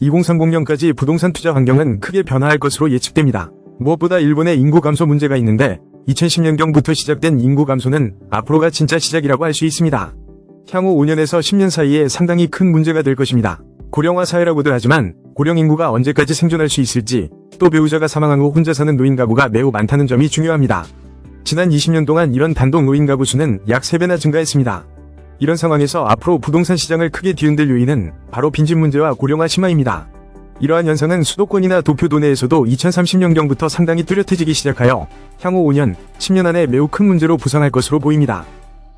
2030년까지 부동산 투자 환경은 크게 변화할 것으로 예측됩니다. 무엇보다 일본의 인구 감소 문제가 있는데 2010년경부터 시작된 인구 감소는 앞으로가 진짜 시작이라고 할 수 있습니다. 향후 5년에서 10년 사이에 상당히 큰 문제가 될 것입니다. 고령화 사회라고들 하지만 고령 인구가 언제까지 생존할 수 있을지, 또 배우자가 사망한 후 혼자 사는 노인 가구가 매우 많다는 점이 중요합니다. 지난 20년 동안 이런 단독 노인 가구 수는 약 3배나 증가했습니다. 이런 상황에서 앞으로 부동산 시장을 크게 뒤흔들 요인은 바로 빈집 문제와 고령화 심화입니다. 이러한 현상은 수도권이나 도쿄 도내에서도 2030년경부터 상당히 뚜렷해지기 시작하여 향후 5년, 10년 안에 매우 큰 문제로 부상할 것으로 보입니다.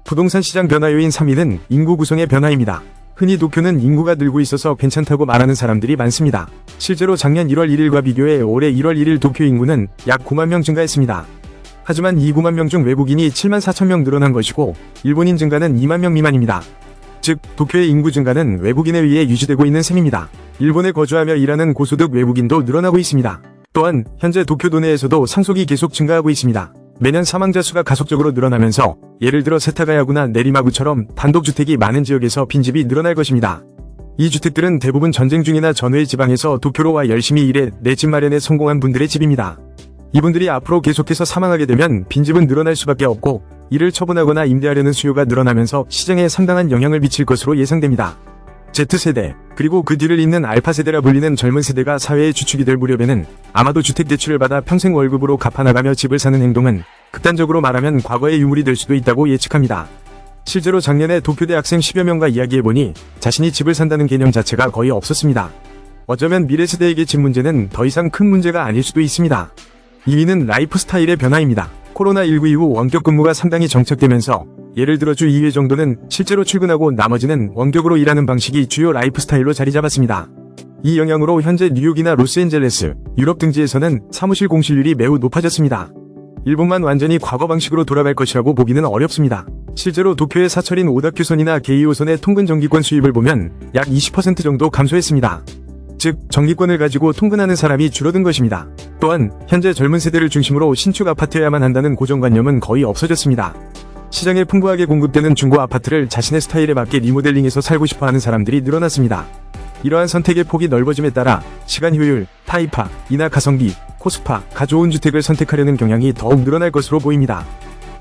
부동산 시장 변화 요인 3위는 인구 구성의 변화입니다. 흔히 도쿄는 인구가 늘고 있어서 괜찮다고 말하는 사람들이 많습니다. 실제로 작년 1월 1일과 비교해 올해 1월 1일 도쿄 인구는 약 9만 명 증가했습니다. 하지만 이 9만 명 중 외국인이 7만 4천 명 늘어난 것이고 일본인 증가는 2만 명 미만입니다. 즉 도쿄의 인구 증가는 외국인에 의해 유지되고 있는 셈입니다. 일본에 거주하며 일하는 고소득 외국인도 늘어나고 있습니다. 또한 현재 도쿄 도내에서도 상속이 계속 증가하고 있습니다. 매년 사망자 수가 가속적으로 늘어나면서 예를 들어 세타가야구나 내리마구처럼 단독주택이 많은 지역에서 빈집이 늘어날 것입니다. 이 주택들은 대부분 전쟁 중이나 전후의 지방에서 도쿄로 와 열심히 일해 내 집 마련에 성공한 분들의 집입니다. 이분들이 앞으로 계속해서 사망하게 되면 빈집은 늘어날 수밖에 없고 이를 처분하거나 임대하려는 수요가 늘어나면서 시장에 상당한 영향을 미칠 것으로 예상됩니다. Z세대, 그리고 그 뒤를 잇는 알파세대라 불리는 젊은 세대가 사회의 주축이 될 무렵에는 아마도 주택대출을 받아 평생 월급으로 갚아나가며 집을 사는 행동은 극단적으로 말하면 과거의 유물이 될 수도 있다고 예측합니다. 실제로 작년에 도쿄대 학생 10여 명과 이야기해보니 자신이 집을 산다는 개념 자체가 거의 없었습니다. 어쩌면 미래세대에게 집 문제는 더 이상 큰 문제가 아닐 수도 있습니다. 2위는 라이프 스타일의 변화입니다. 코로나19 이후 원격 근무가 상당히 정착되면서 예를 들어 주 2회 정도는 실제로 출근하고 나머지는 원격으로 일하는 방식이 주요 라이프 스타일로 자리 잡았습니다. 이 영향으로 현재 뉴욕이나 로스앤젤레스, 유럽 등지에서는 사무실 공실률이 매우 높아졌습니다. 일본만 완전히 과거 방식으로 돌아갈 것이라고 보기는 어렵습니다. 실제로 도쿄의 사철인 오다큐선이나 게이오선의 통근 전기권 수입을 보면 약 20% 정도 감소했습니다. 즉 전기권을 가지고 통근하는 사람이 줄어든 것입니다. 또한 현재 젊은 세대를 중심으로 신축 아파트여야만 한다는 고정관념은 거의 없어졌습니다. 시장에 풍부하게 공급되는 중고 아파트를 자신의 스타일에 맞게 리모델링해서 살고 싶어하는 사람들이 늘어났습니다. 이러한 선택의 폭이 넓어짐에 따라 시간 효율, 타입화, 인하 가성비, 코스파, 가좋은 주택을 선택하려는 경향이 더욱 늘어날 것으로 보입니다.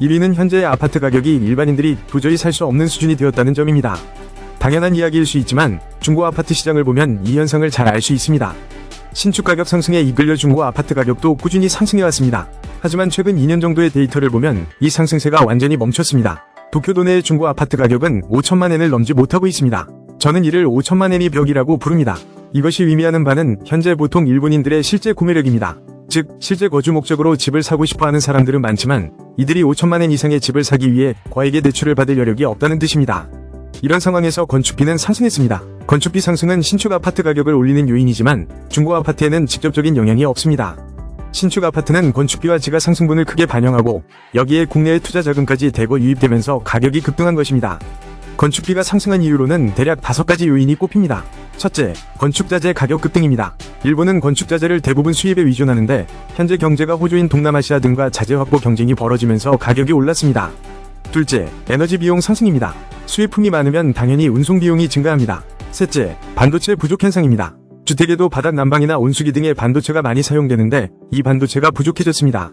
1위는 현재의 아파트 가격이 일반인들이 도저히 살 수 없는 수준이 되었다는 점입니다. 당연한 이야기일 수 있지만 중고 아파트 시장을 보면 이 현상을 잘 알 수 있습니다. 신축 가격 상승에 이끌려 중고 아파트 가격도 꾸준히 상승해왔습니다. 하지만 최근 2년 정도의 데이터를 보면 이 상승세가 완전히 멈췄습니다. 도쿄 도내의 중고 아파트 가격은 5천만 엔을 넘지 못하고 있습니다. 저는 이를 5천만 엔이 벽이라고 부릅니다. 이것이 의미하는 바는 현재 보통 일본인들의 실제 구매력입니다. 즉 실제 거주 목적으로 집을 사고 싶어하는 사람들은 많지만 이들이 5천만 엔 이상의 집을 사기 위해 거액의 대출을 받을 여력이 없다는 뜻입니다. 이런 상황에서 건축비는 상승했습니다. 건축비 상승은 신축 아파트 가격을 올리는 요인이지만 중고 아파트에는 직접적인 영향이 없습니다. 신축 아파트는 건축비와 지가 상승분을 크게 반영하고 여기에 국내의 투자 자금까지 대거 유입되면서 가격이 급등한 것입니다. 건축비가 상승한 이유로는 대략 5가지 요인이 꼽힙니다. 첫째, 건축자재 가격 급등입니다. 일본은 건축자재를 대부분 수입에 의존하는데 현재 경제가 호조인 동남아시아 등과 자재 확보 경쟁이 벌어지면서 가격이 올랐습니다. 둘째, 에너지 비용 상승입니다. 수입품이 많으면 당연히 운송 비용이 증가합니다. 셋째, 반도체 부족 현상입니다. 주택에도 바닥 난방이나 온수기 등의 반도체가 많이 사용되는데 이 반도체가 부족해졌습니다.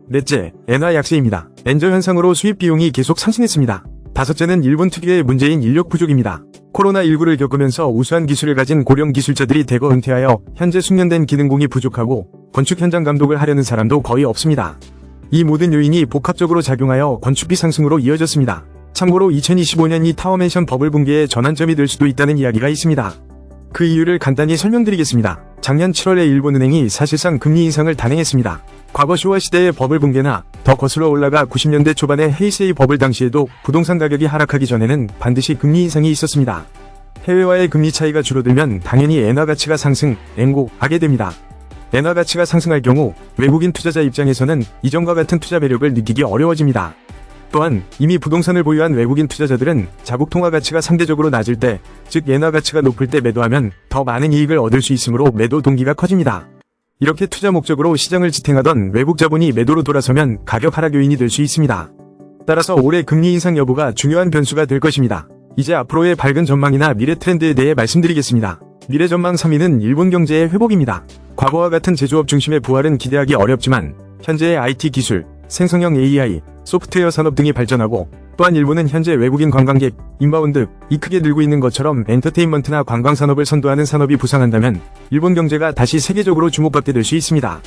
넷째, 엔화 약세입니다. 엔저 현상으로 수입 비용이 계속 상승했습니다. 다섯째는 일본 특유의 문제인 인력 부족입니다. 코로나19를 겪으면서 우수한 기술을 가진 고령 기술자들이 대거 은퇴하여 현재 숙련된 기능공이 부족하고 건축 현장 감독을 하려는 사람도 거의 없습니다. 이 모든 요인이 복합적으로 작용하여 건축비 상승으로 이어졌습니다. 참고로 2025년이 타워맨션 버블 붕괴의 전환점이 될 수도 있다는 이야기가 있습니다. 그 이유를 간단히 설명드리겠습니다. 작년 7월에 일본은행이 사실상 금리 인상을 단행했습니다. 과거 쇼와 시대의 버블 붕괴나 더 거슬러 올라가 90년대 초반의 헤이세이 버블 당시에도 부동산 가격이 하락하기 전에는 반드시 금리 인상이 있었습니다. 해외와의 금리 차이가 줄어들면 당연히 엔화 가치가 하게 됩니다. 엔화 가치가 상승할 경우 외국인 투자자 입장에서는 이전과 같은 투자 매력을 느끼기 어려워집니다. 또한 이미 부동산을 보유한 외국인 투자자들은 자국 통화 가치가 상대적으로 낮을 때, 즉 엔화 가치가 높을 때 매도하면 더 많은 이익을 얻을 수 있으므로 매도 동기가 커집니다. 이렇게 투자 목적으로 시장을 지탱하던 외국 자본이 매도로 돌아서면 가격 하락 요인이 될 수 있습니다. 따라서 올해 금리 인상 여부가 중요한 변수가 될 것입니다. 이제 앞으로의 밝은 전망이나 미래 트렌드에 대해 말씀드리겠습니다. 미래 전망 3위는 일본 경제의 회복입니다. 과거와 같은 제조업 중심의 부활은 기대하기 어렵지만 현재의 IT 기술, 생성형 AI, 소프트웨어 산업 등이 발전하고 또한 일본은 현재 외국인 관광객, 인바운드이 크게 늘고 있는 것처럼 엔터테인먼트나 관광 산업을 선도하는 산업이 부상한다면 일본 경제가 다시 세계적으로 주목받게 될 수 있습니다.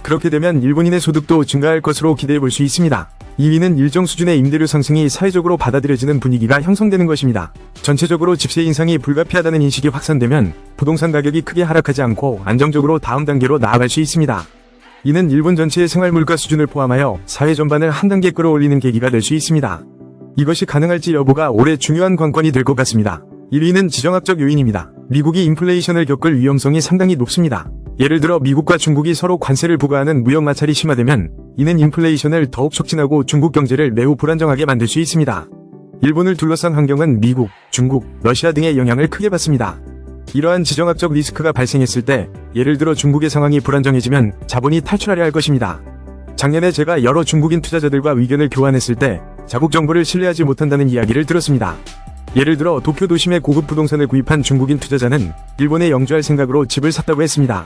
그렇게 되면 일본인의 소득도 증가할 것으로 기대해 볼 수 있습니다. 2위는 일정 수준의 임대료 상승이 사회적으로 받아들여지는 분위기가 형성되는 것입니다. 전체적으로 집세 인상이 불가피하다는 인식이 확산되면 부동산 가격이 크게 하락하지 않고 안정적으로 다음 단계로 나아갈 수 있습니다. 이는 일본 전체의 생활물가 수준을 포함하여 사회 전반을 한 단계 끌어올리는 계기가 될 수 있습니다. 이것이 가능할지 여부가 올해 중요한 관건이 될 것 같습니다. 1위는 지정학적 요인입니다. 미국이 인플레이션을 겪을 위험성이 상당히 높습니다. 예를 들어 미국과 중국이 서로 관세를 부과하는 무역 마찰이 심화되면 이는 인플레이션을 더욱 촉진하고 중국 경제를 매우 불안정하게 만들 수 있습니다. 일본을 둘러싼 환경은 미국, 중국, 러시아 등의 영향을 크게 받습니다. 이러한 지정학적 리스크가 발생했을 때 예를 들어 중국의 상황이 불안정해지면 자본이 탈출하려 할 것입니다. 작년에 제가 여러 중국인 투자자들과 의견을 교환했을 때 자국 정부를 신뢰하지 못한다는 이야기를 들었습니다. 예를 들어 도쿄 도심의 고급 부동산을 구입한 중국인 투자자는 일본에 영주할 생각으로 집을 샀다고 했습니다.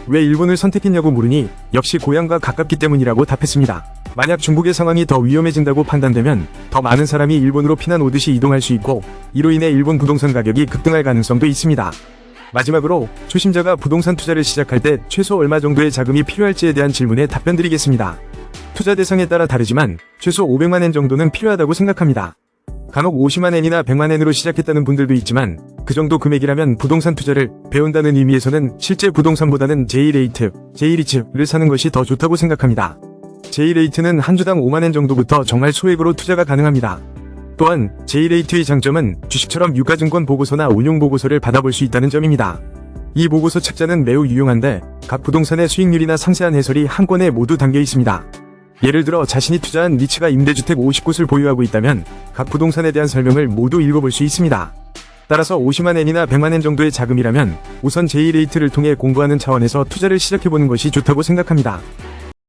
왜 일본을 선택했냐고 물으니 역시 고향과 가깝기 때문이라고 답했습니다. 만약 중국의 상황이 더 위험해진다고 판단되면 더 많은 사람이 일본으로 피난 오듯이 이동할 수 있고 이로 인해 일본 부동산 가격이 급등할 가능성도 있습니다. 마지막으로 초심자가 부동산 투자를 시작할 때 최소 얼마 정도의 자금이 필요할지에 대한 질문에 답변드리겠습니다. 투자 대상에 따라 다르지만 최소 500만엔 정도는 필요하다고 생각합니다. 간혹 50만엔이나 100만엔으로 시작했다는 분들도 있지만 그 정도 금액이라면 부동산 투자를 배운다는 의미에서는 실제 부동산보다는 J레이트, J리츠를 사는 것이 더 좋다고 생각합니다. J레이트는 한 주당 5만엔 정도부터 정말 소액으로 투자가 가능합니다. 또한 J레이트의 장점은 주식처럼 유가증권 보고서나 운용보고서를 받아볼 수 있다는 점입니다. 이 보고서 책자는 매우 유용한데 각 부동산의 수익률이나 상세한 해설이 한 권에 모두 담겨 있습니다. 예를 들어 자신이 투자한 니츠가 임대주택 50곳을 보유하고 있다면 각 부동산에 대한 설명을 모두 읽어볼 수 있습니다. 따라서 50만엔이나 100만엔 정도의 자금이라면 우선 J레이트를 통해 공부하는 차원에서 투자를 시작해보는 것이 좋다고 생각합니다.